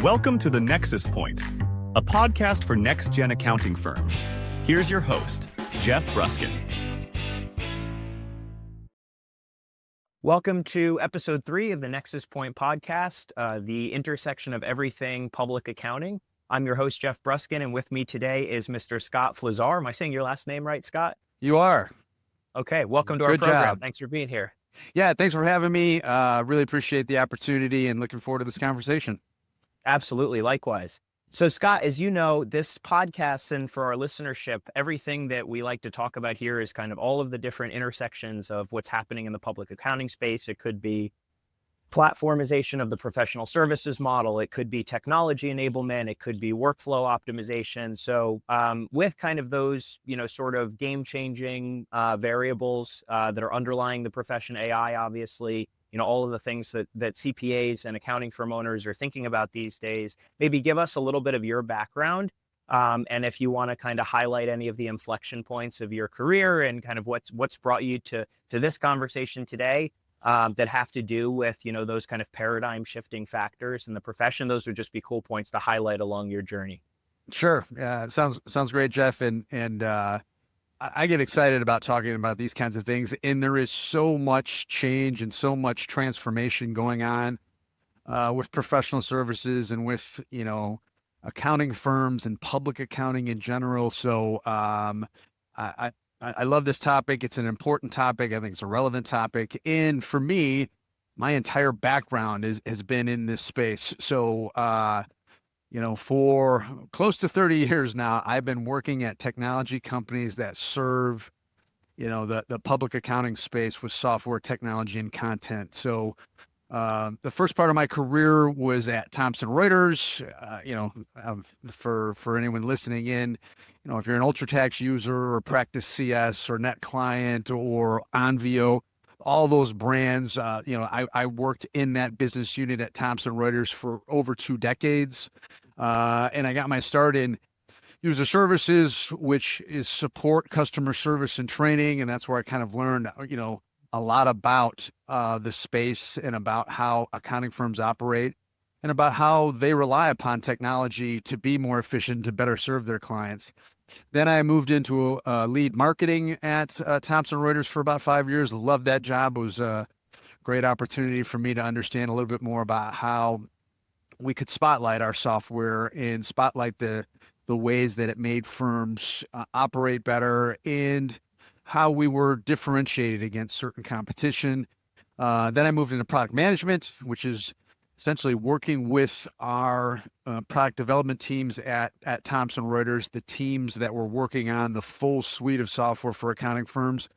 Welcome to The Nexus Point, a podcast for next-gen accounting firms. Here's your host, Jeff Bruskin. Welcome to episode 3 of the Nexus Point podcast, the intersection of everything public accounting. I'm your host, Jeff Bruskin, and with me today is Mr. Scott Fleszar. Am I saying your last name right, Scott? You are. Okay, welcome to our Good program. job. Thanks for being here. Yeah, thanks for having me. Really appreciate the opportunity and looking forward to this conversation. Absolutely, likewise. So Scott, as you know, this podcast and for our listenership, everything that we like to talk about here is kind of all of the different intersections of what's happening in the public accounting space. It could be platformization of the professional services model. It could be technology enablement. It could be workflow optimization. So with kind of those, sort of game-changing variables that are underlying the profession, AI, obviously, all of the things that CPAs and accounting firm owners are thinking about these days, maybe give us a little bit of your background. And if you want to kind of highlight any of the inflection points of your career and kind of what's brought you to this conversation today, that have to do with, those kind of paradigm shifting factors in the profession. Those would just be cool points to highlight along your journey. Sure. Sounds great, Jeff. And I get excited about talking about these kinds of things. And there is so much change and so much transformation going on with professional services and with, accounting firms and public accounting in general. So I love this topic. It's an important topic. I think it's a relevant topic. And for me, my entire background has been in this space. So, for close to 30 years now, I've been working at technology companies that serve, the public accounting space with software, technology, and content. So the first part of my career was at Thomson Reuters. For anyone listening in, if you're an UltraTax user or Practice CS or NetClient or Onvio, all those brands, I worked in that business unit at Thomson Reuters for over 2 decades. And I got my start in user services, which is support, customer service, and training. And that's where I kind of learned, a lot about the space and about how accounting firms operate and about how they rely upon technology to be more efficient, to better serve their clients. Then I moved into lead marketing at Thomson Reuters for about 5 years. Loved that job. It was a great opportunity for me to understand a little bit more about how we could spotlight our software and spotlight the ways that it made firms operate better and how we were differentiated against certain competition. Then I moved into product management, which is essentially working with our product development teams at Thomson Reuters, the teams that were working on the full suite of software for accounting firms,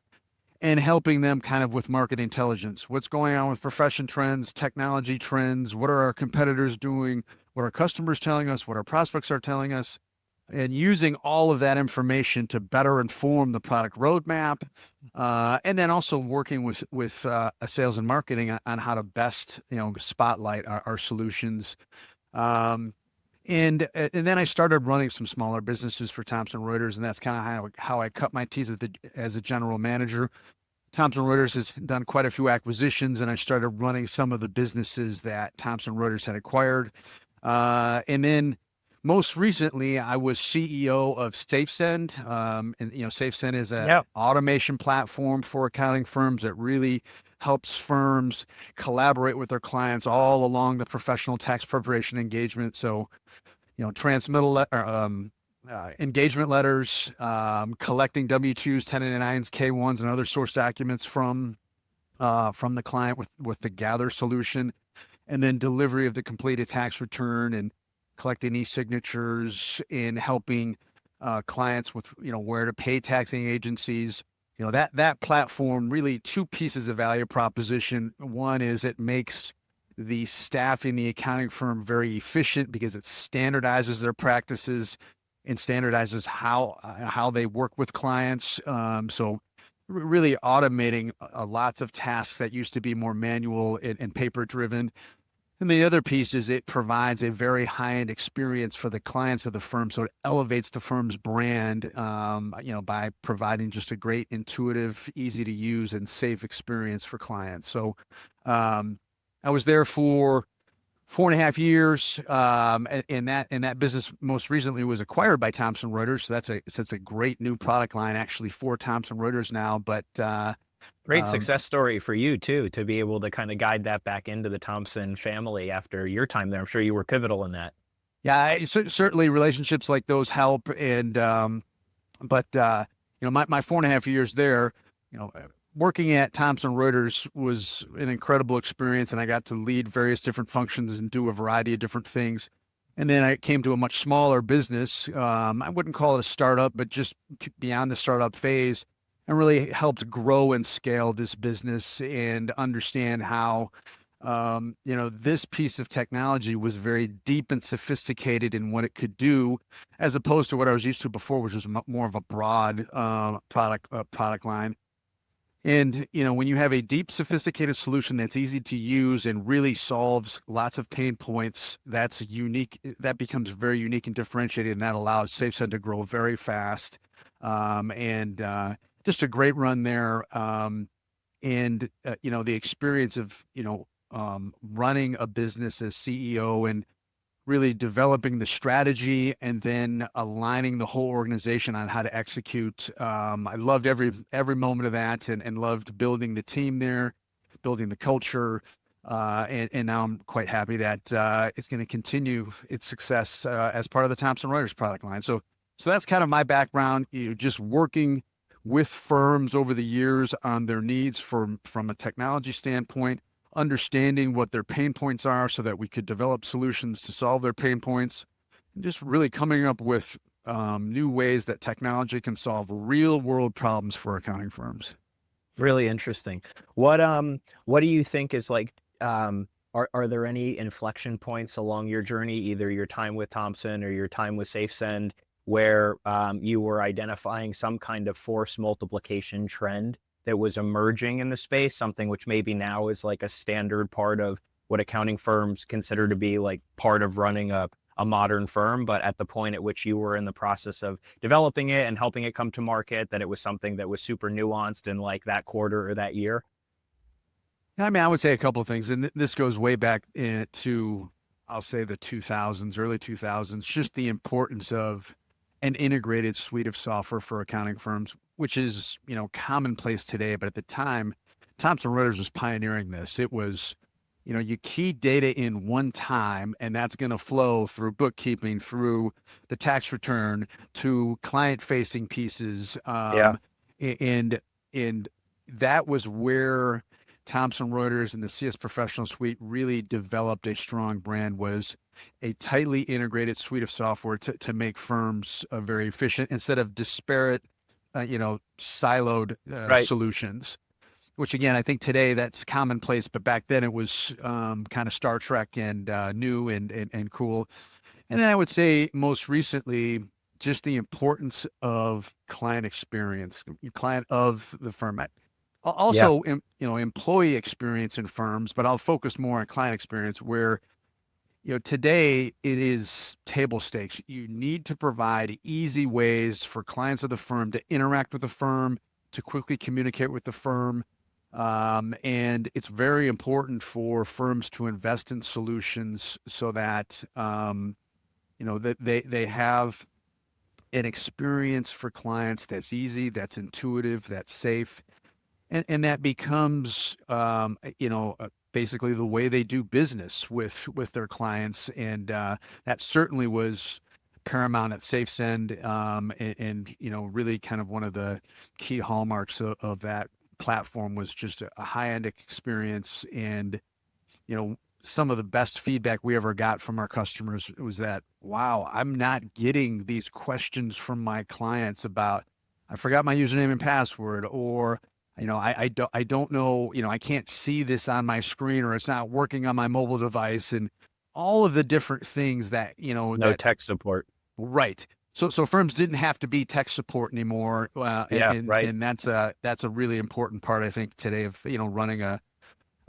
and helping them kind of with market intelligence. What's going on with profession trends, technology trends? What are our competitors doing? What are customers telling us? What our prospects are telling us? And using all of that information to better inform the product roadmap, and then also working with sales and marketing on how to best spotlight our solutions. And then I started running some smaller businesses for Thomson Reuters, and that's kind of how I cut my teeth as a general manager. Thomson Reuters has done quite a few acquisitions, and I started running some of the businesses that Thomson Reuters had acquired. And then most recently, I was CEO of SafeSend. And SafeSend is an automation platform for accounting firms that really helps firms collaborate with their clients all along the professional tax preparation engagement. So, transmittal engagement letters, collecting W-2s, 1099s, K-1s, and other source documents from the client with the Gather solution, and then delivery of the completed tax return and collecting e-signatures and helping clients with, where to pay taxing agencies. That platform, really 2 pieces of value proposition. One is it makes the staff in the accounting firm very efficient because it standardizes their practices and standardizes how they work with clients. So really automating lots of tasks that used to be more manual and paper driven. And the other piece is it provides a very high-end experience for the clients of the firm. So it elevates the firm's brand, by providing just a great, intuitive, easy to use and safe experience for clients. So I was there for 4.5 years. And that business most recently was acquired by Thomson Reuters. So that's a great new product line actually for Thomson Reuters now. But Great success story for you too, to be able to kind of guide that back into the Thomson family after your time there. I'm sure you were pivotal in that. yeah, certainly relationships like those help. And but my 4.5 years there, working at Thomson Reuters was an incredible experience, and I got to lead various different functions and do a variety of different things. And then I came to a much smaller business. I wouldn't call it a startup, but just beyond the startup phase, and really helped grow and scale this business and understand how, this piece of technology was very deep and sophisticated in what it could do, as opposed to what I was used to before, which was more of a broad product line. And, when you have a deep, sophisticated solution that's easy to use and really solves lots of pain points, that's unique. That becomes very unique and differentiated, and that allows SafeSend to grow very fast. And just a great run there. The experience of, running a business as CEO and really developing the strategy and then aligning the whole organization on how to execute. I loved every moment of that, and loved building the team there, building the culture. And now I'm quite happy that it's going to continue its success as part of the Thomson Reuters product line. So that's kind of my background, just working with firms over the years on their needs from a technology standpoint, understanding what their pain points are so that we could develop solutions to solve their pain points, and just really coming up with new ways that technology can solve real world problems for accounting firms. Really interesting. What do you think is like, are there any inflection points along your journey, either your time with Thomson or your time with SafeSend, where you were identifying some kind of force multiplication trend that was emerging in the space, something which maybe now is like a standard part of what accounting firms consider to be like part of running a modern firm, but at the point at which you were in the process of developing it and helping it come to market, that it was something that was super nuanced in like that quarter or that year? I mean, I would say a couple of things, and this goes way back to, I'll say, the 2000s, early 2000s, just the importance of an integrated suite of software for accounting firms, which is, commonplace today. But at the time, Thomson Reuters was pioneering this. It was, you key data in one time, and that's going to flow through bookkeeping, through the tax return, to client-facing pieces. Yeah. And that was where Thomson Reuters and the CS Professional Suite really developed a strong brand, was a tightly integrated suite of software to make firms very efficient instead of disparate, siloed Right. solutions, which again, I think today that's commonplace, but back then it was kind of Star Trek and new and cool. And then I would say most recently, just the importance of client experience, client of the firm. Also, employee experience in firms, but I'll focus more on client experience, where, today it is table stakes. You need to provide easy ways for clients of the firm to interact with the firm, to quickly communicate with the firm. And it's very important for firms to invest in solutions so that, that they have an experience for clients that's easy, that's intuitive, that's safe. And that becomes, basically the way they do business with their clients. And that certainly was paramount at SafeSend, and really kind of one of the key hallmarks of that platform was just a high-end experience. And, some of the best feedback we ever got from our customers was that, wow, I'm not getting these questions from my clients about, I forgot my username and password, or I don't know, I can't see this on my screen, or it's not working on my mobile device, and all of the different things that, No tech support. right. So firms didn't have to be tech support anymore. Right. And that's a really important part, I think, today of, running a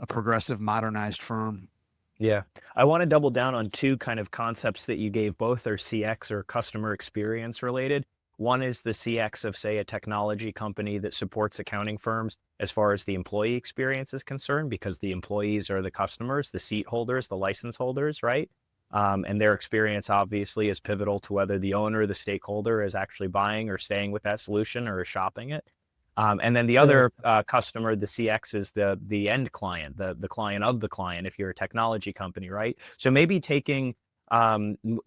progressive, modernized firm. Yeah. I want to double down on two kind of concepts that you gave. Both are CX, or customer experience related. One is the CX of, say, a technology company that supports accounting firms as far as the employee experience is concerned, because the employees are the customers, the seat holders, the license holders, right? And their experience obviously is pivotal to whether the owner, the stakeholder, is actually buying or staying with that solution or is shopping it. And then the other customer, the CX, is the end client, the client of the client, if you're a technology company, right? So maybe taking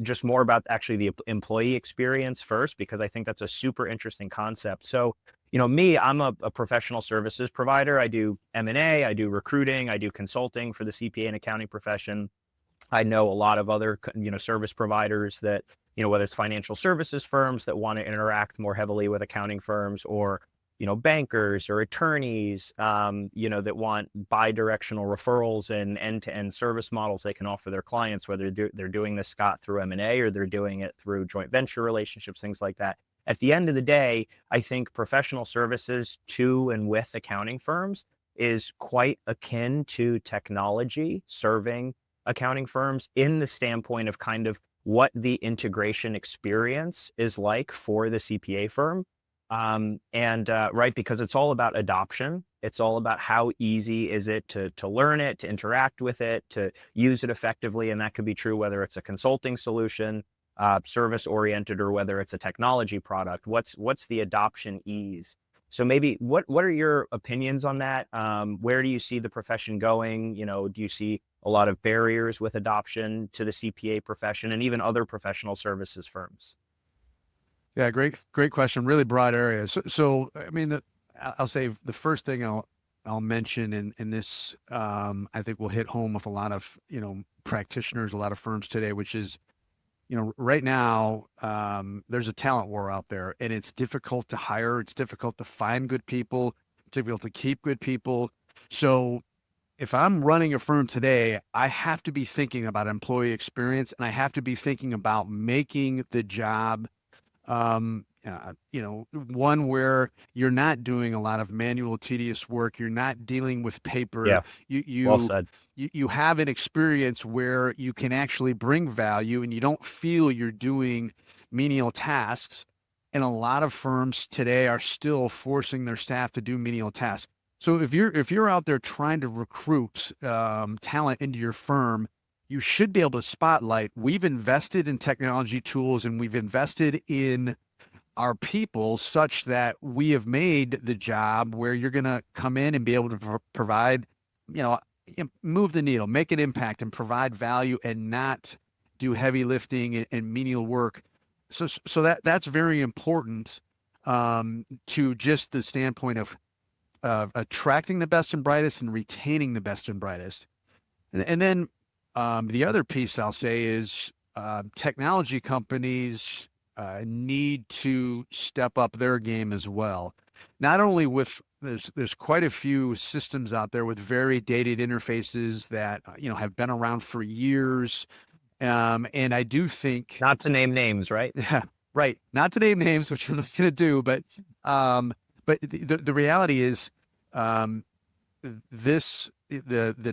just more about actually the employee experience first, because I think that's a super interesting concept. So, me, I'm a professional services provider. I do M&A, I do recruiting, I do consulting for the CPA and accounting profession. I know a lot of other, service providers that, whether it's financial services firms that want to interact more heavily with accounting firms, or bankers or attorneys, that want bi-directional referrals and end-to-end service models they can offer their clients, whether they're doing this, Scott, through M&A or they're doing it through joint venture relationships, things like that. At the end of the day, I think professional services to and with accounting firms is quite akin to technology serving accounting firms, in the standpoint of kind of what the integration experience is like for the CPA firm. Right, because it's all about adoption. It's all about how easy is it to learn it, to interact with it, to use it effectively. And that could be true whether it's a consulting solution, service oriented, or whether it's a technology product. What's the adoption ease? So maybe what are your opinions on that? Where do you see the profession going? Do you see a lot of barriers with adoption to the CPA profession and even other professional services firms? Yeah, great question. Really broad area. So I mean, I'll say the first thing I'll mention in this, I think will hit home with a lot of, practitioners, a lot of firms today, which is, right now, there's a talent war out there, and it's difficult to hire. It's difficult to find good people, difficult to keep good people. So if I'm running a firm today, I have to be thinking about employee experience, and I have to be thinking about making the job one where you're not doing a lot of manual, tedious work. You're not dealing with paper. Yeah. Well said. You have an experience where you can actually bring value, and you don't feel you're doing menial tasks. And a lot of firms today are still forcing their staff to do menial tasks. So if you're out there trying to recruit talent into your firm, you should be able to spotlight. We've invested in technology tools, and we've invested in our people such that we have made the job where you're going to come in and be able to provide, move the needle, make an impact, and provide value, and not do heavy lifting and menial work. So that's very important to just the standpoint of attracting the best and brightest and retaining the best and brightest. And then the other piece I'll say is technology companies need to step up their game as well. Not only with there's quite a few systems out there with very dated interfaces that have been around for years, and I do think, Not to name names, right? yeah, right, not to name names, which we're not going to do, but the reality is the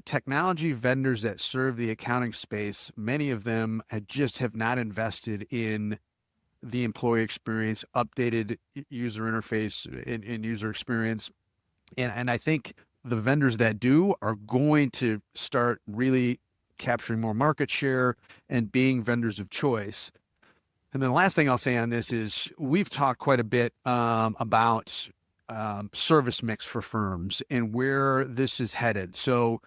technology vendors that serve the accounting space, many of them have not invested in the employee experience, updated user interface and user experience. And I think the vendors that do are going to start really capturing more market share and being vendors of choice. And then the last thing I'll say on this is we've talked quite a bit about service mix for firms and where this is headed. So,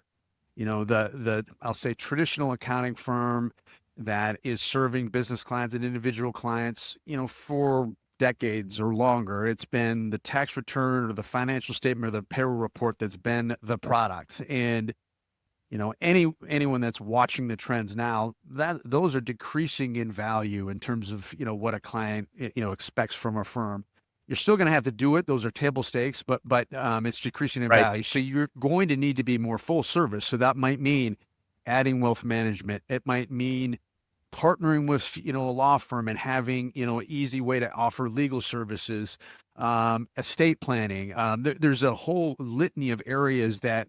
I'll say traditional accounting firm that is serving business clients and individual clients, for decades or longer. It's been the tax return or the financial statement or the payroll report that's been the product. And, anyone that's watching the trends now, those are decreasing in value in terms of, what a client, expects from a firm. You're still going to have to do it. Those are table stakes, but it's decreasing in value. So you're going to need to be more full service. So that might mean adding wealth management. It might mean partnering with, a law firm and having, an easy way to offer legal services, estate planning. There's a whole litany of areas that,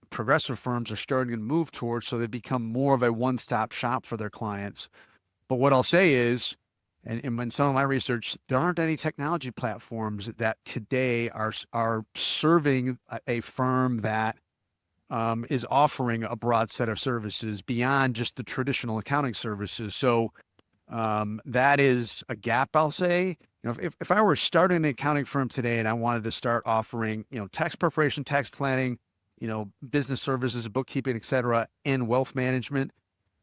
progressive firms are starting to move towards, so they become more of a one-stop shop for their clients. But what I'll say is, And in some of my research, there aren't any technology platforms that today are serving a firm that is offering a broad set of services beyond just the traditional accounting services. So that is a gap, I'll say. If I were starting an accounting firm today and I wanted to start offering, tax preparation, tax planning, business services, bookkeeping, et cetera, and wealth management,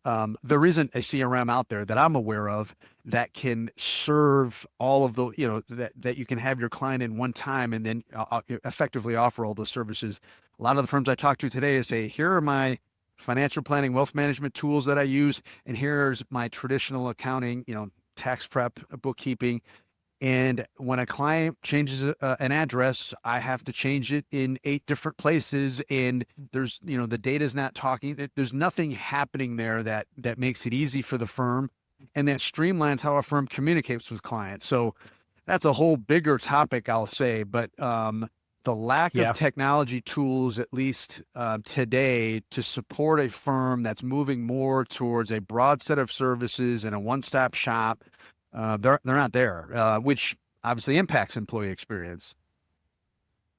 there isn't a CRM out there that I'm aware of that can serve all of the, that you can have your client in one time and then effectively offer all those services. A lot of the firms I talk to today say, here are my financial planning, wealth management tools that I use, and here's my traditional accounting, tax prep, bookkeeping. And when a client changes an address, I have to change it in 8 different places. And there's, the data's not talking. There's nothing happening there that makes it easy for the firm and that streamlines how a firm communicates with clients. So that's a whole bigger topic, I'll say. But the lack of technology tools, at least today, to support a firm that's moving more towards a broad set of services and a one-stop shop, they're not there, which obviously impacts employee experience.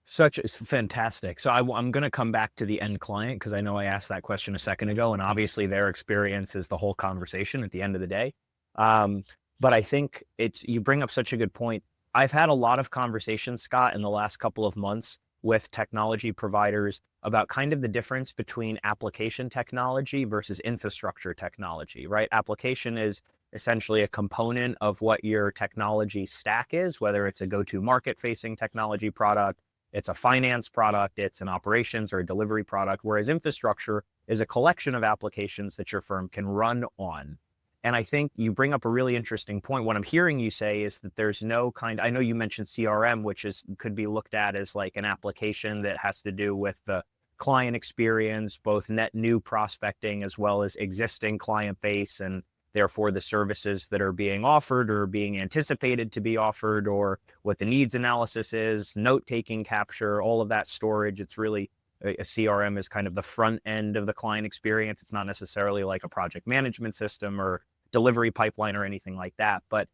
Such is fantastic. So I'm going to come back to the end client because I know I asked that question a second ago, and obviously their experience is the whole conversation at the end of the day. But I think you bring up such a good point. I've had a lot of conversations, Scott, in the last couple of months with technology providers about kind of the difference between application technology versus infrastructure technology, right? Application is essentially a component of what your technology stack is, whether it's a go-to-market facing technology product, it's a finance product, it's an operations or a delivery product, whereas infrastructure is a collection of applications that your firm can run on. And I think you bring up a really interesting point. What I'm hearing you say is that there's I know you mentioned CRM, which could be looked at as like an application that has to do with the client experience, both net new prospecting as well as existing client base, and therefore the services that are being offered or being anticipated to be offered, or what the needs analysis is, note-taking capture, all of that storage. It's really a CRM is kind of the front end of the client experience. It's not necessarily like a project management system or delivery pipeline or anything like that. But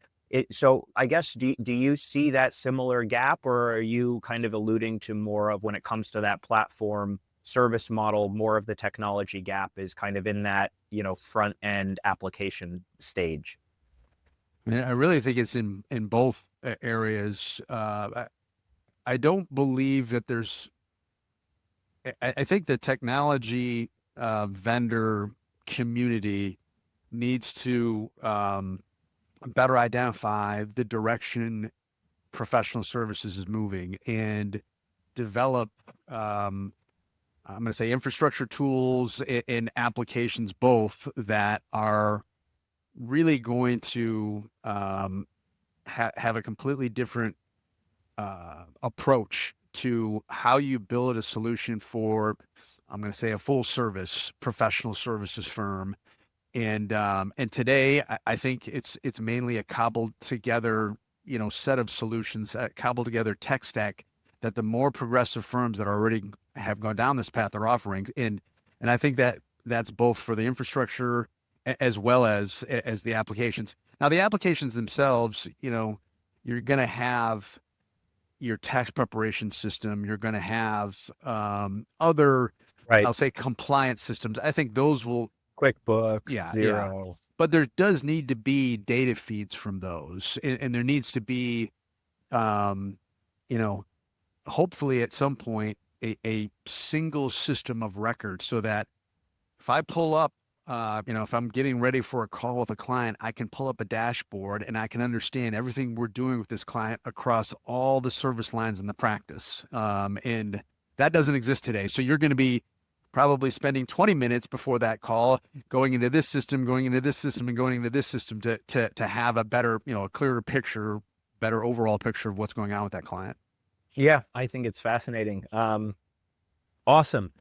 so I guess, do you see that similar gap, or are you kind of alluding to more of when it comes to that platform service model, more of the technology gap is kind of in that, front end application stage? I mean, I really think it's in both areas. I don't believe that I think the technology vendor community needs to better identify the direction professional services is moving and develop I'm going to say infrastructure tools and applications, both that are really going to have a completely different approach to how you build a solution for, I'm going to say, a full service professional services firm. And today I think it's mainly a cobbled together, set of solutions, cobbled together tech stack that the more progressive firms that already have gone down this path are offering. And I think that's both for the infrastructure as well as the applications. Now, the applications themselves, you're going to have your tax preparation system. You're going to have other, Right. I'll say, compliance systems. I think those will, QuickBooks, Yeah. Xero. but there does need to be data feeds from those, and there needs to be, hopefully at some point, a single system of record, so that if I pull up, if I'm getting ready for a call with a client, I can pull up a dashboard and I can understand everything we're doing with this client across all the service lines in the practice. And that doesn't exist today. So you're going to be probably spending 20 minutes before that call, going into this system, going into this system, and going into this system to have a better, a clearer picture, better overall picture of what's going on with that client. Yeah, I think it's fascinating. Awesome.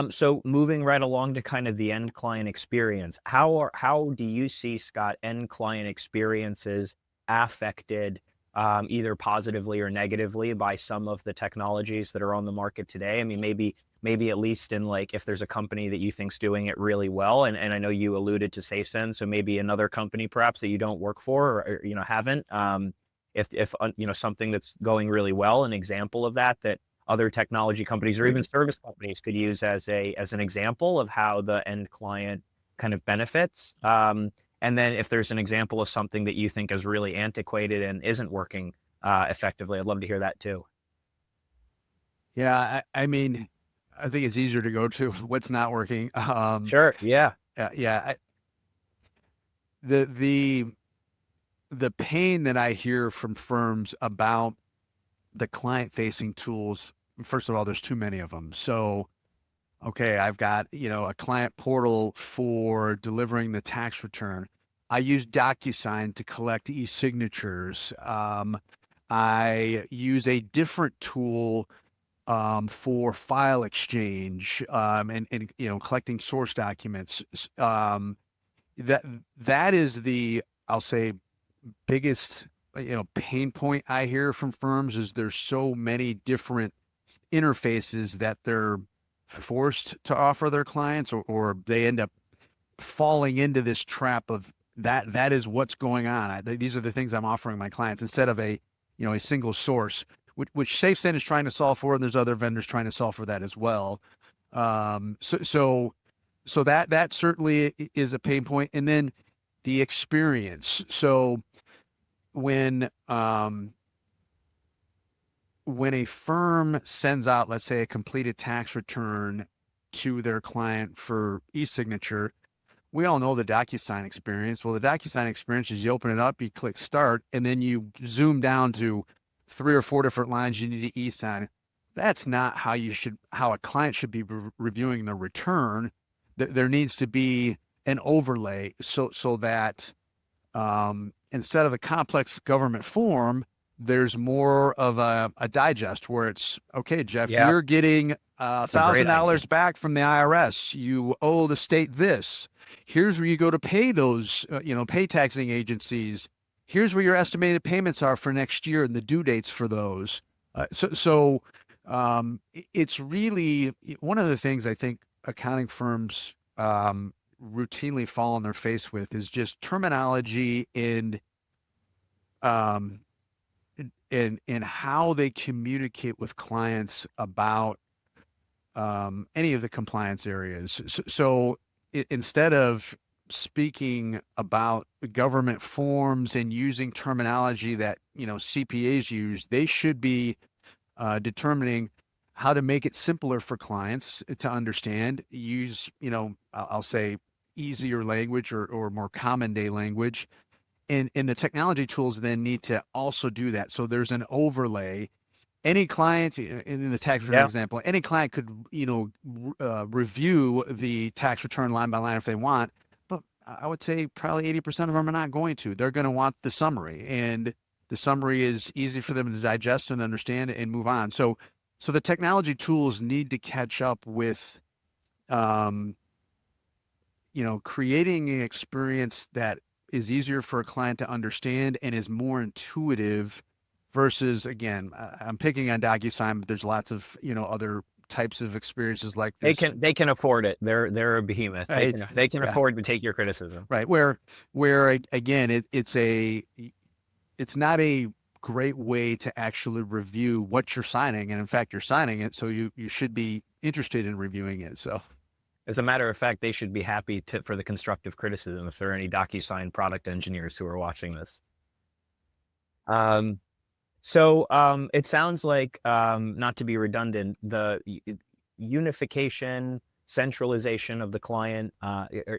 So moving right along to kind of the end client experience, how do you see, Scott, end client experiences affected either positively or negatively by some of the technologies that are on the market today? I mean, maybe maybe at least in like, if there's a company that you think's doing it really well, and I know you alluded to SafeSend, so maybe another company perhaps that you don't work for, or haven't, if something that's going really well, an example of that other technology companies or even service companies could use as an example of how the end client kind of benefits. And then if there's an example of something that you think is really antiquated and isn't working effectively, I'd love to hear that too. Yeah, I mean, I think it's easier to go to what's not working. Sure. Yeah. Yeah. The pain that I hear from firms about the client-facing tools, first of all, there's too many of them. So, okay, I've got, a client portal for delivering the tax return. I use DocuSign to collect e-signatures. I use a different tool for file exchange, and collecting source documents. That is the, I'll say, biggest pain point I hear from firms is there's so many different interfaces that they're forced to offer their clients, or they end up falling into this trap of that is what's going on. These are the things I'm offering my clients instead of a single source, which SafeSend is trying to solve for, and there's other vendors trying to solve for that as well. So that certainly is a pain point. And then the experience. So when a firm sends out, let's say, a completed tax return to their client for e-signature, we all know the DocuSign experience. Well, the DocuSign experience is you open it up, you click start, and then you zoom down to 3 or 4 different lines you need to e-sign. That's not how a client should be reviewing the return. There needs to be an overlay so that instead of a complex government form, there's more of a digest where it's, okay, Jeff, you're getting $1,000 back from the IRS. You owe the state this. Here's where you go to pay those, pay taxing agencies. Here's where your estimated payments are for next year and the due dates for those. So it's really one of the things I think accounting firms routinely fall on their face with is just terminology in how they communicate with clients about any of the compliance areas. So instead of speaking about government forms and using terminology that CPAs use, they should be determining how to make it simpler for clients to understand. Use I'll say easier language or more common day language. And the technology tools then need to also do that. So there's an overlay. Any client, in the tax return example, any client could, review the tax return line by line if they want, but I would say probably 80% of them are not going to. They're going to want the summary, and the summary is easy for them to digest and understand and move on. So the technology tools need to catch up with, creating an experience that is easier for a client to understand and is more intuitive versus, again, I'm picking on DocuSign, but there's lots of, other types of experiences like this. They can afford it. They're a behemoth. They can afford to take your criticism. Right. Where again, it's not a great way to actually review what you're signing. And in fact, you're signing it. So you should be interested in reviewing it. So as a matter of fact, they should be happy for the constructive criticism if there are any DocuSign product engineers who are watching this. So it sounds like, not to be redundant, the unification, centralization of the client,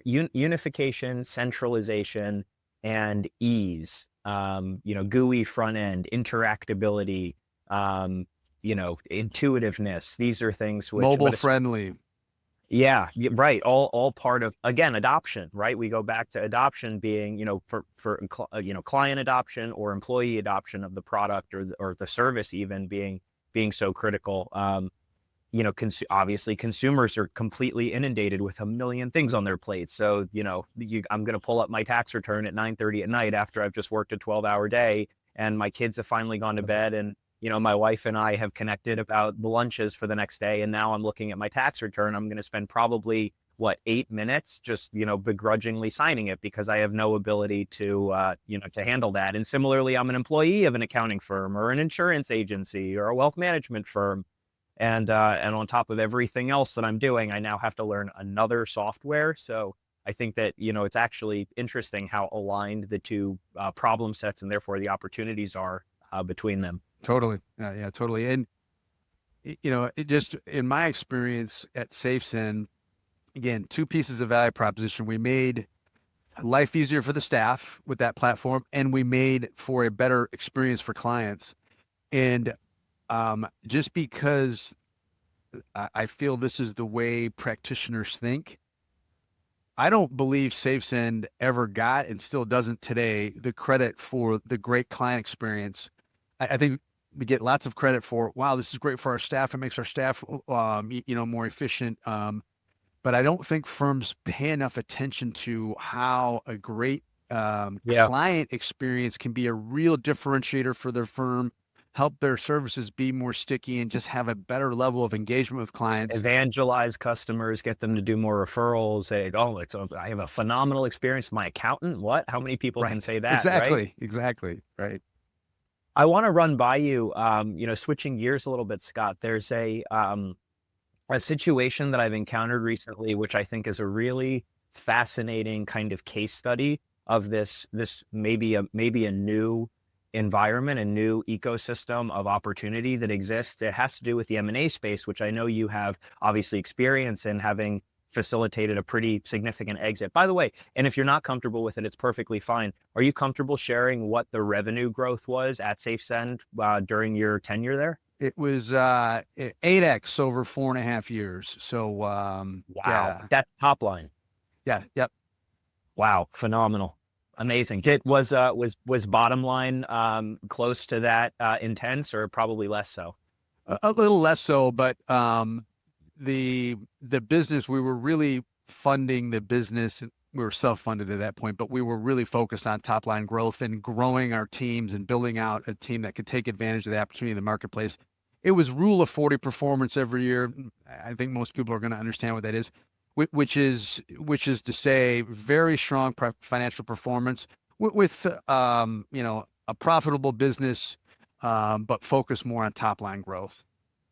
unification, centralization, and ease, GUI front end, interactability, intuitiveness. These are things which mobile friendly. Yeah, right. All part of, again, adoption, right? We go back to adoption being, for client adoption or employee adoption of the product or the service even being so critical. Obviously consumers are completely inundated with a million things on their plates. So, I'm going to pull up my tax return at 9:30 at night after I've just worked a 12-hour day and my kids have finally gone to bed, and my wife and I have connected about the lunches for the next day. And now I'm looking at my tax return. I'm going to spend probably 8 minutes just, begrudgingly signing it because I have no ability to, to handle that. And similarly, I'm an employee of an accounting firm or an insurance agency or a wealth management firm. And on top of everything else that I'm doing, I now have to learn another software. So I think that, it's actually interesting how aligned the two problem sets and therefore the opportunities are between them. Totally. Yeah, totally. And, it just, in my experience at SafeSend, again, two pieces of value proposition. We made life easier for the staff with that platform, and we made for a better experience for clients. And just because I feel this is the way practitioners think, I don't believe SafeSend ever got, and still doesn't today, the credit for the great client experience. I think we get lots of credit for, wow, this is great for our staff. It makes our staff, more efficient. But I don't think firms pay enough attention to how a great client experience can be a real differentiator for their firm, help their services be more sticky, and just have a better level of engagement with clients. Evangelize customers, get them to do more referrals. Say, I have a phenomenal experience with my accountant. What? How many people can say that? Exactly. Right? Exactly. Right. I want to run by you, switching gears a little bit, Scott. There's a situation that I've encountered recently, which I think is a really fascinating kind of case study of this maybe a new environment, a new ecosystem of opportunity that exists. It has to do with the M&A space, which I know you have obviously experience in, having facilitated a pretty significant exit. By the way, and if you're not comfortable with it, it's perfectly fine. Are you comfortable sharing what the revenue growth was at SafeSend during your tenure there? It was 8x over 4.5 years. So Wow, yeah, that's top line. yeah, yep. Wow, phenomenal, amazing. Was bottom line close to that intense, or probably less so? A little less so, but the business, we were really funding the business. We were self-funded at that point, but we were really focused on top line growth and growing our teams and building out a team that could take advantage of the opportunity in the marketplace. It was rule of 40 performance every year. I think most people are going to understand what that is, which is to say very strong financial performance with a profitable business, but focus more on top line growth.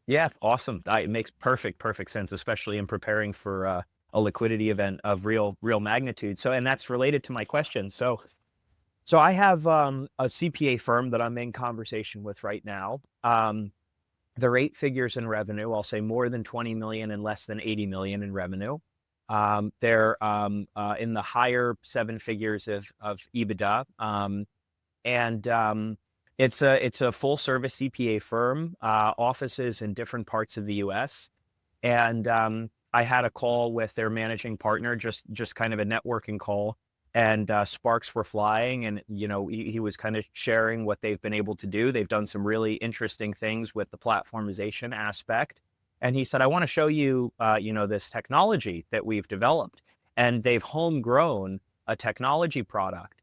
Yeah, awesome. It makes perfect sense, especially in preparing for a liquidity event of real magnitude. So, and that's related to my question. So I have a CPA firm that I'm in conversation with right now. They're 8 figures in revenue. I'll say more than 20 million and less than 80 million in revenue. They're in the higher 7 figures of EBITDA. It's a full service CPA firm, offices in different parts of the US. And I had a call with their managing partner, just kind of a networking call, and sparks were flying. And, he was kind of sharing what they've been able to do. They've done some really interesting things with the platformization aspect. And he said, I want to show you, this technology that we've developed. And they've homegrown a technology product,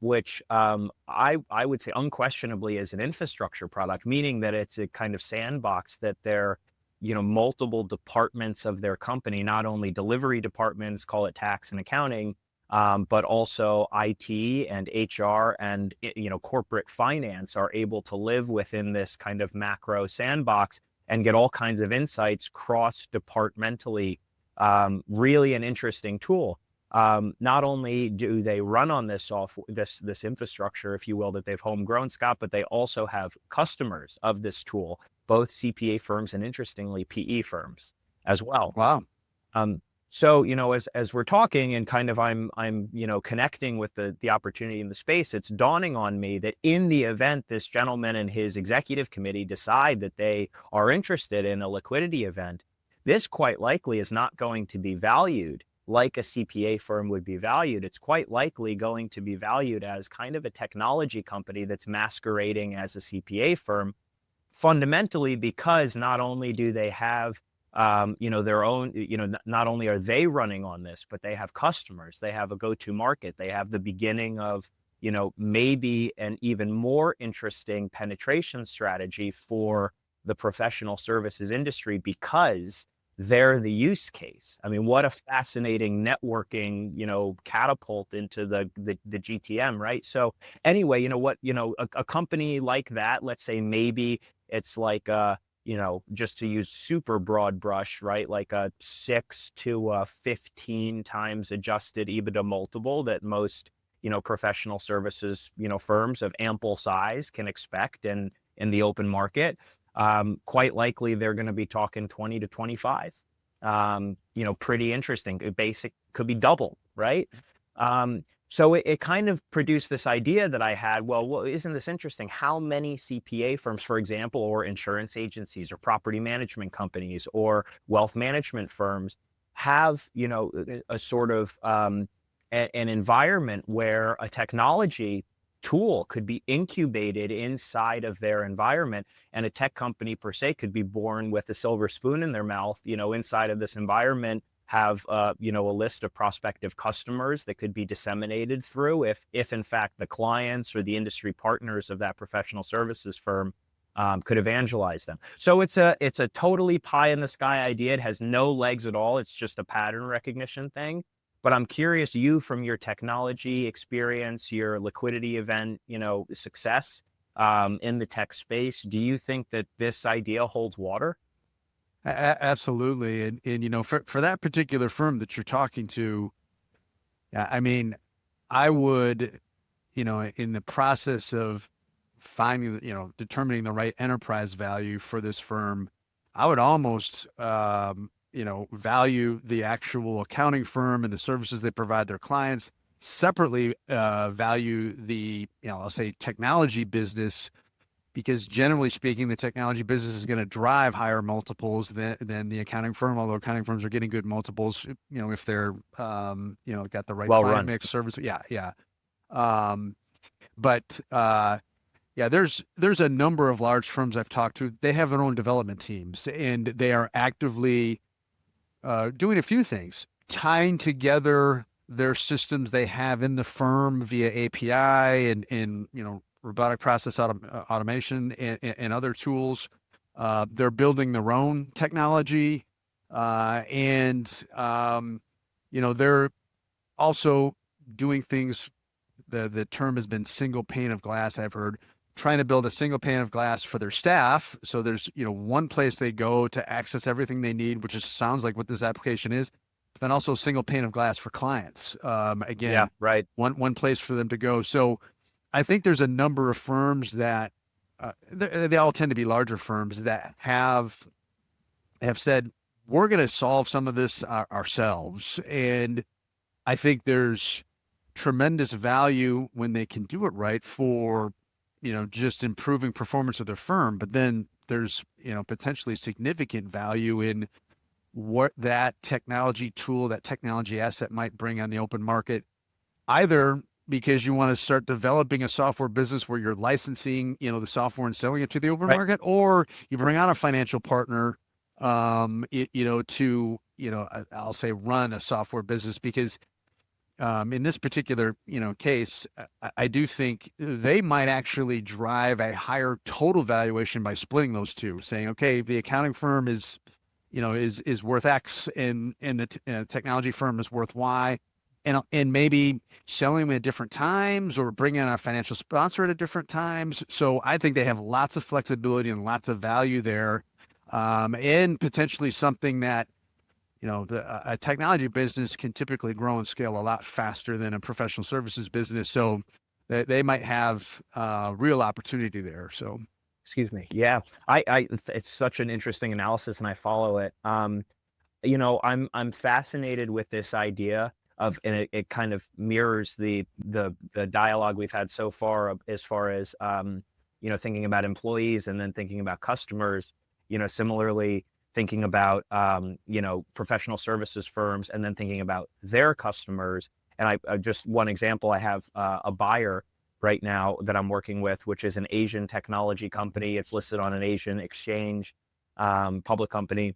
which I would say unquestionably is an infrastructure product, meaning that it's a kind of sandbox that they're, multiple departments of their company, not only delivery departments, call it tax and accounting, but also IT and HR and, corporate finance are able to live within this kind of macro sandbox and get all kinds of insights cross-departmentally. Really an interesting tool. Not only do they run on this software, this infrastructure, if you will, that they've homegrown, Scott, but they also have customers of this tool, both CPA firms and, interestingly, PE firms as well. Wow. So, as we're talking and kind of I'm connecting with the opportunity in the space, it's dawning on me that in the event this gentleman and his executive committee decide that they are interested in a liquidity event, this quite likely is not going to be valued like a CPA firm would be valued. It's quite likely going to be valued as kind of a technology company that's masquerading as a CPA firm, fundamentally because not only do they have their own, not only are they running on this, but they have customers, they have a go-to market, they have the beginning of maybe an even more interesting penetration strategy for the professional services industry because they're the use case. I mean, what a fascinating networking, catapult into the GTM, right? So anyway, a company like that, let's say maybe it's like just to use super broad brush, right? Like a 6 to 15 times adjusted EBITDA multiple that most, professional services, firms of ample size can expect in the open market. Quite likely they're going to be talking 20 to 25. Pretty interesting. Basic could be double, right? So it kind of produced this idea that I had, well, isn't this interesting? How many CPA firms, for example, or insurance agencies or property management companies or wealth management firms have, a sort of an environment where a technology tool could be incubated inside of their environment, and a tech company per se could be born with a silver spoon in their mouth, inside of this environment, have a list of prospective customers that could be disseminated through if in fact the clients or the industry partners of that professional services firm could evangelize them. So it's a totally pie in the sky idea. It has no legs at all. It's just a pattern recognition thing. But I'm curious, you, from your technology experience, your liquidity event, success in the tech space, do you think that this idea holds water? Absolutely. And for that particular firm that you're talking to, I mean, I would, in the process of finding, determining the right enterprise value for this firm, I would almost, value the actual accounting firm and the services they provide their clients, separately value the, I'll say technology business, because generally speaking, the technology business is going to drive higher multiples than the accounting firm, although accounting firms are getting good multiples, if they're, got the right Well client run. mix service. Yeah. Yeah. But yeah, there's a number of large firms I've talked to. They have their own development teams, and they are actively doing a few things, tying together their systems they have in the firm via API and robotic process automation and other tools. They're building their own technology, and they're also doing things. The term has been single pane of glass, I've heard, trying to build a single pane of glass for their staff. So there's, one place they go to access everything they need, which just sounds like what this application is, but then also a single pane of glass for clients. Again, Yeah, right. One place for them to go. So I think there's a number of firms that they all tend to be larger firms that have said, we're going to solve some of this ourselves. And I think there's tremendous value when they can do it right for, just improving performance of their firm. But then there's, potentially significant value in what that technology tool, that technology asset might bring on the open market, either because you want to start developing a software business where you're licensing, the software and selling it to the open Right. market, or you bring on a financial partner, to, I'll say run a software business, because in this particular, case, I do think they might actually drive a higher total valuation by splitting those two, saying, okay, the accounting firm is worth X, and the technology firm is worth Y, and maybe selling them at different times or bringing on a financial sponsor at different times. So I think they have lots of flexibility and lots of value there, and potentially something that, a technology business can typically grow and scale a lot faster than a professional services business. So they might have real opportunity there. So, Excuse me. Yeah, it's such an interesting analysis, and I follow it. I'm fascinated with this idea of, and it kind of mirrors the dialogue we've had so far, as far as thinking about employees and then thinking about customers. Similarly, thinking about professional services firms and then thinking about their customers. And I just one example, I have a buyer right now that I'm working with, which is an Asian technology company. It's listed on an Asian exchange, public company,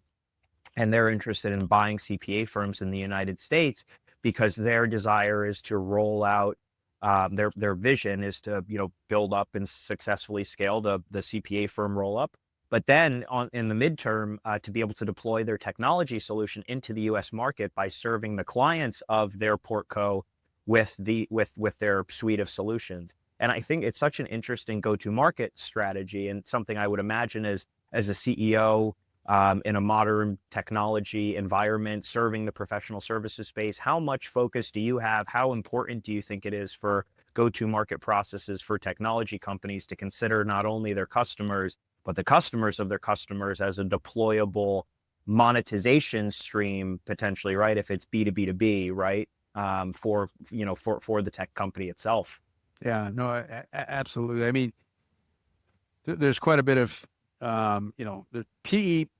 and they're interested in buying CPA firms in the United States because their desire is to roll out their vision is to, build up and successfully scale the CPA firm roll up. But then in the midterm, to be able to deploy their technology solution into the U.S. market by serving the clients of their portco with their suite of solutions. And I think it's such an interesting go-to-market strategy, and something I would imagine as a CEO in a modern technology environment serving the professional services space. How much focus do you have? How important do you think it is for go-to-market processes for technology companies to consider not only their customers, but the customers of their customers as a deployable monetization stream potentially, right? If it's B2B2B, right? For the tech company itself. Yeah, no, absolutely. I mean, there's quite a bit of, the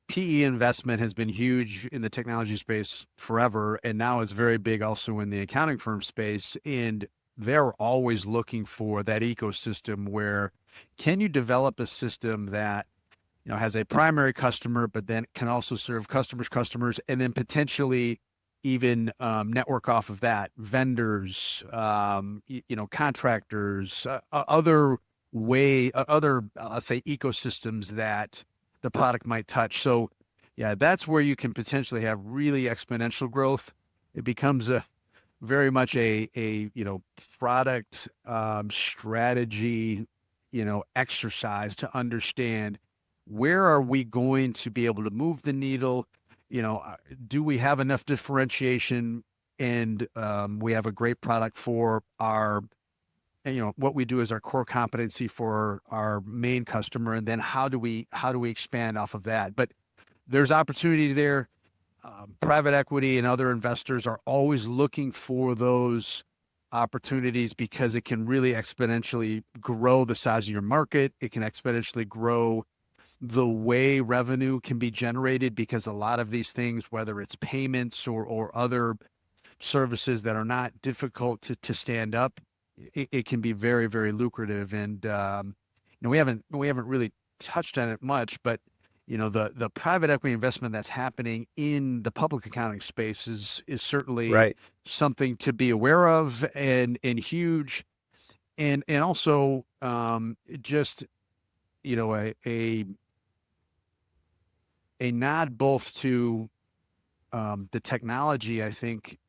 PE investment has been huge in the technology space forever, and now it's very big also in the accounting firm space. And they're always looking for that ecosystem where can you develop a system that, has a primary customer, but then can also serve customers, and then potentially even network off of that, vendors, contractors, other let's say ecosystems that the product might touch. So yeah, that's where you can potentially have really exponential growth. It becomes very much a product strategy, exercise to understand where are we going to be able to move the needle. Do we have enough differentiation, and we have a great product for our, what we do as our core competency for our main customer, and then how do we expand off of that? But there's opportunity there. Private equity and other investors are always looking for those opportunities because it can really exponentially grow the size of your market. It can exponentially grow the way revenue can be generated, because a lot of these things, whether it's payments or other services that are not difficult to stand up, it can be very, very lucrative. And we haven't really touched on it much, but the private equity investment that's happening in the public accounting space is certainly Right. something to be aware of, and huge, and also just a nod both to the technology. I think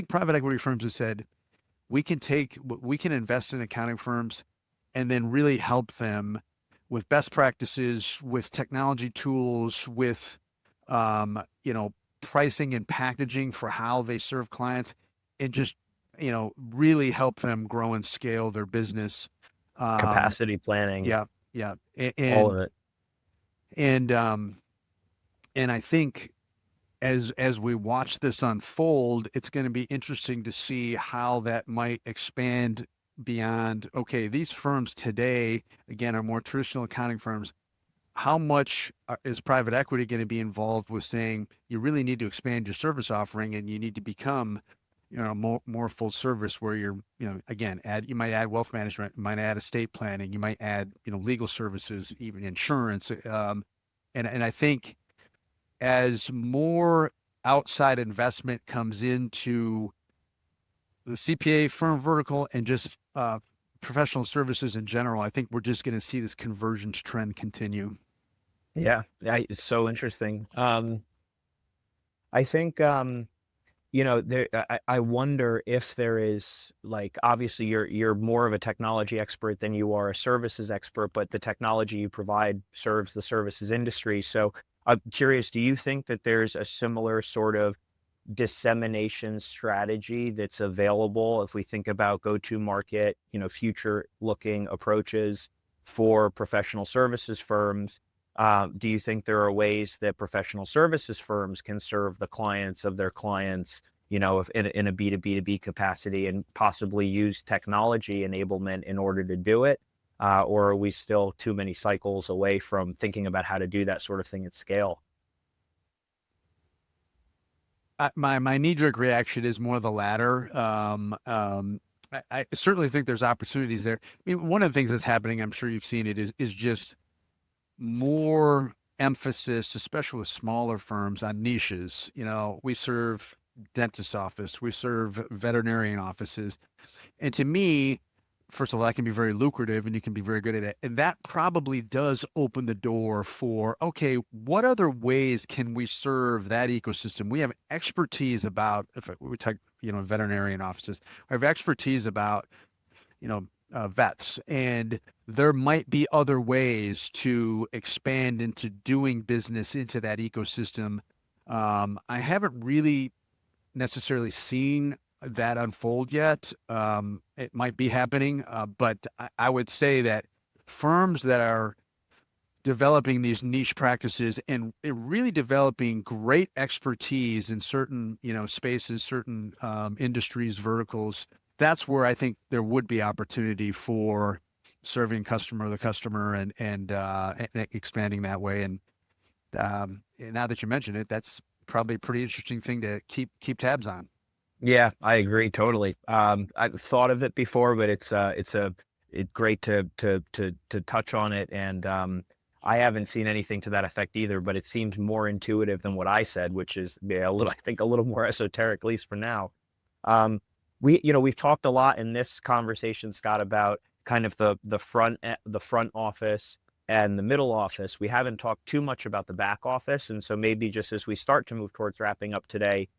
private equity firms have said we can invest in accounting firms and then really help them with best practices, with technology tools, with pricing and packaging for how they serve clients, and just really help them grow and scale their business. Capacity planning. Yeah, yeah, All of it. And I think as we watch this unfold, it's going to be interesting to see how that might expand beyond, okay, these firms today, again, are more traditional accounting firms. How much is private equity going to be involved with saying you really need to expand your service offering, and you need to become, more full service, where you're, again, you might add wealth management, you might add estate planning, you might add, legal services, even insurance. And I think as more outside investment comes into the CPA firm vertical and just professional services in general, I think we're just going to see this convergence trend continue. Yeah, it's so interesting. I think, I wonder if there is, like, obviously you're more of a technology expert than you are a services expert, but the technology you provide serves the services industry. So I'm curious, do you think that there's a similar sort of dissemination strategy that's available if we think about go-to-market, future-looking approaches for professional services firms? Do you think there are ways that professional services firms can serve the clients of their clients, if in a B2B2B capacity, and possibly use technology enablement in order to do it? Or are we still too many cycles away from thinking about how to do that sort of thing at scale? My knee-jerk reaction is more the latter. I certainly think there's opportunities there. I mean, one of the things that's happening, I'm sure you've seen it, is just more emphasis, especially with smaller firms, on niches. We serve dentist office. We serve veterinarian offices. And to me, first of all, that can be very lucrative and you can be very good at it. And that probably does open the door for, okay, what other ways can we serve that ecosystem? We have expertise about, if we talk, veterinarian offices, we have expertise about, vets, and there might be other ways to expand into doing business into that ecosystem. I haven't really necessarily seen that unfold yet. It might be happening, but I would say that firms that are developing these niche practices and really developing great expertise in certain, spaces, certain industries, verticals, that's where I think there would be opportunity for serving the customer and expanding that way. And now that you mention it, that's probably a pretty interesting thing to keep tabs on. Yeah, I agree totally. I've thought of it before, but it's great to touch on it. And I haven't seen anything to that effect either, but it seems more intuitive than what I said, which is a little more esoteric, at least for now. We've talked a lot in this conversation, Scott, about kind of the front office and the middle office. We haven't talked too much about the back office. And so maybe just as we start to move towards wrapping up today,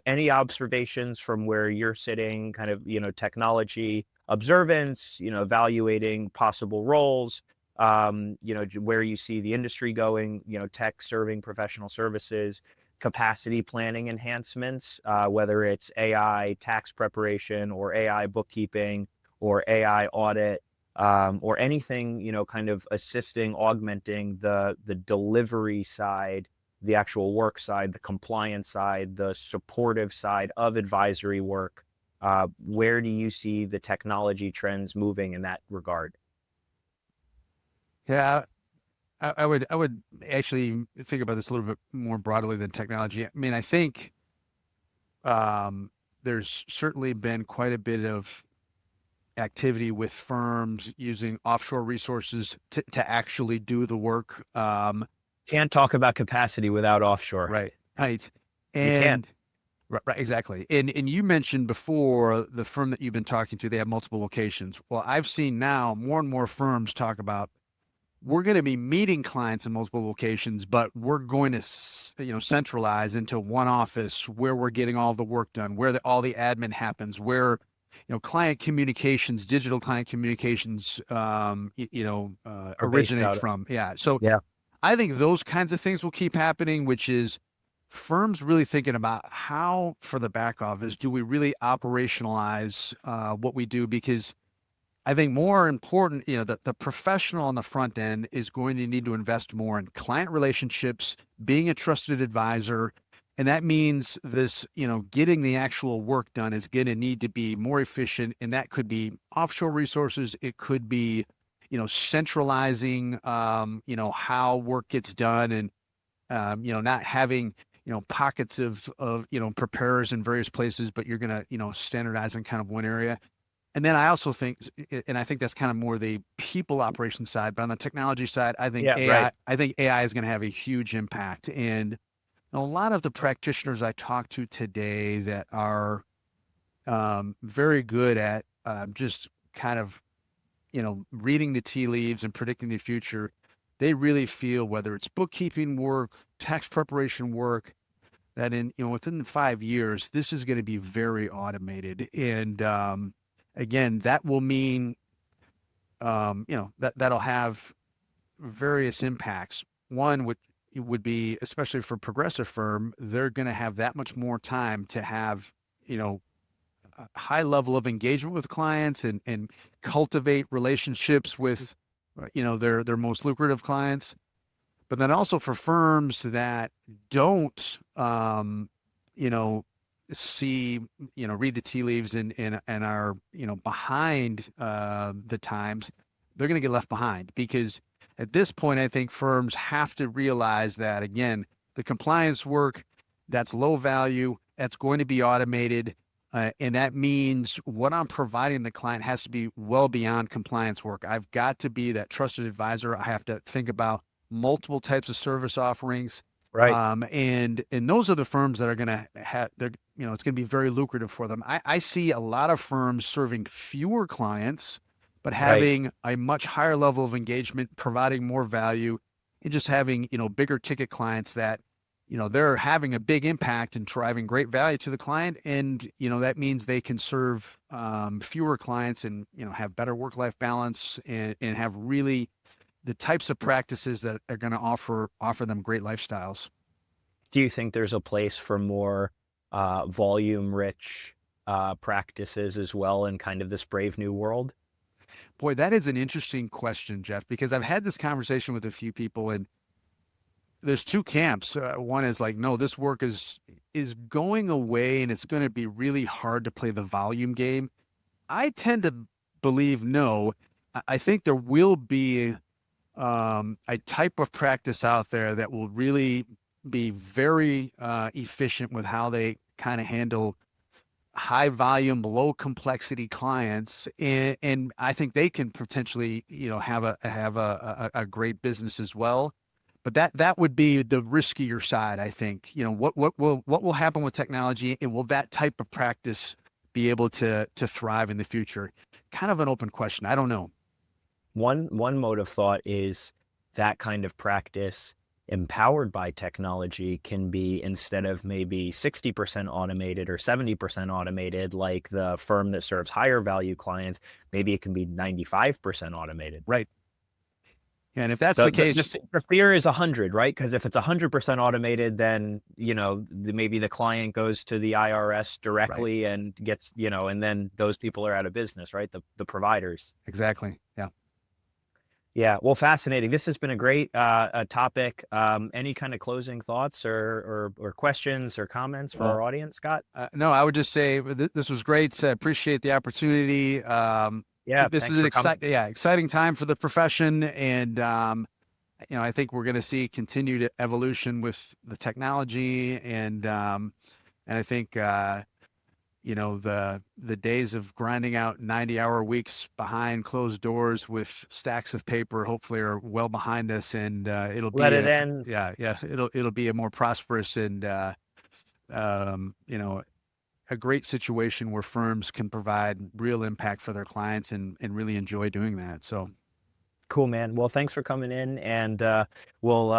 any observations from where you're sitting, kind of, technology observance, evaluating possible roles, where you see the industry going, tech serving professional services, capacity planning enhancements, whether it's AI tax preparation or AI bookkeeping or AI audit, or anything, kind of assisting, augmenting the delivery side, the actual work side, the compliance side, the supportive side of advisory work. Where do you see the technology trends moving in that regard? Yeah, I would actually think about this a little bit more broadly than technology. I mean, I think there's certainly been quite a bit of activity with firms using offshore resources to actually do the work. Can't talk about capacity without offshore. Right. You can't. Right, exactly. And you mentioned before the firm that you've been talking to, they have multiple locations. Well, I've seen now more and more firms talk about, we're going to be meeting clients in multiple locations, but we're going to, centralize into one office where we're getting all the work done, where all the admin happens, where, client communications, digital client communications, originate from. Yeah. So yeah, I think those kinds of things will keep happening, which is firms really thinking about how, for the back office, do we really operationalize what we do? Because I think more important, that the professional on the front end is going to need to invest more in client relationships, being a trusted advisor. And that means this, getting the actual work done is going to need to be more efficient. And that could be offshore resources. It could be, centralizing, how work gets done, and, not having, pockets of, preparers in various places, but you're going to, standardize in kind of one area. And then I also think, and I think that's kind of more the people operation side, but on the technology side, I think AI is going to have a huge impact. And a lot of the practitioners I talk to today that are very good at just kind of, reading the tea leaves and predicting the future, they really feel, whether it's bookkeeping work, tax preparation work, that within 5 years, this is going to be very automated. And again, that will mean, that'll have various impacts. One would be, especially for a progressive firm, they're going to have that much more time to have, a high level of engagement with clients and cultivate relationships with, their most lucrative clients. But then also for firms that don't, see, read the tea leaves and are, behind the times, they're going to get left behind. Because at this point, I think firms have to realize that, again, the compliance work, that's low value, that's going to be automated. And that means what I'm providing the client has to be well beyond compliance work. I've got to be that trusted advisor. I have to think about multiple types of service offerings. Right. And those are the firms that are going to have, it's going to be very lucrative for them. I see a lot of firms serving fewer clients, but having a much higher level of engagement, providing more value, and just having, bigger ticket clients that, they're having a big impact and driving great value to the client. And, that means they can serve fewer clients and, have better work-life balance and have really the types of practices that are going to offer them great lifestyles. Do you think there's a place for more volume-rich practices as well in kind of this brave new world? Boy, that is an interesting question, Jeff, because I've had this conversation with a few people, and there's two camps. One is like, no, this work is going away, and it's going to be really hard to play the volume game. I tend to believe no. I think there will be a type of practice out there that will really be very efficient with how they kind of handle high volume, low complexity clients, and I think they can potentially, have a great business as well. But that would be the riskier side, I think. What will happen with technology, and will that type of practice be able to thrive in the future? Kind of an open question. I don't know. One mode of thought is that kind of practice empowered by technology can be, instead of maybe 60% automated or 70% automated, like the firm that serves higher value clients, maybe it can be 95% automated. Right. And if that's the case, the fear is 100, right? Because if it's 100% automated, then, maybe the client goes to the IRS directly and gets, and then those people are out of business, right? The providers. Exactly. Yeah. Yeah. Well, fascinating. This has been a great topic. Any kind of closing thoughts or questions or comments for our audience, Scott? No, I would just say this was great. Appreciate the opportunity. This is an exciting time for the profession, and I think we're going to see continued evolution with the technology, and I think the days of grinding out 90-hour weeks behind closed doors with stacks of paper hopefully are well behind us, and it'll be end. Yeah, it'll be a more prosperous and a great situation where firms can provide real impact for their clients and really enjoy doing that. So cool, man. Well, thanks for coming in, and we'll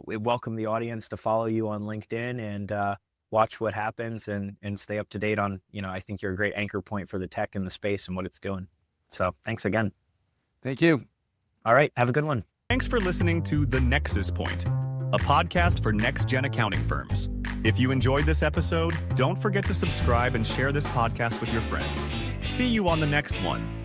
welcome the audience to follow you on LinkedIn and watch what happens and stay up to date on, I think you're a great anchor point for the tech in the space and what it's doing. So thanks again. Thank you. All right. Have a good one. Thanks for listening to The Nexus Point, a podcast for next-gen accounting firms. If you enjoyed this episode, don't forget to subscribe and share this podcast with your friends. See you on the next one.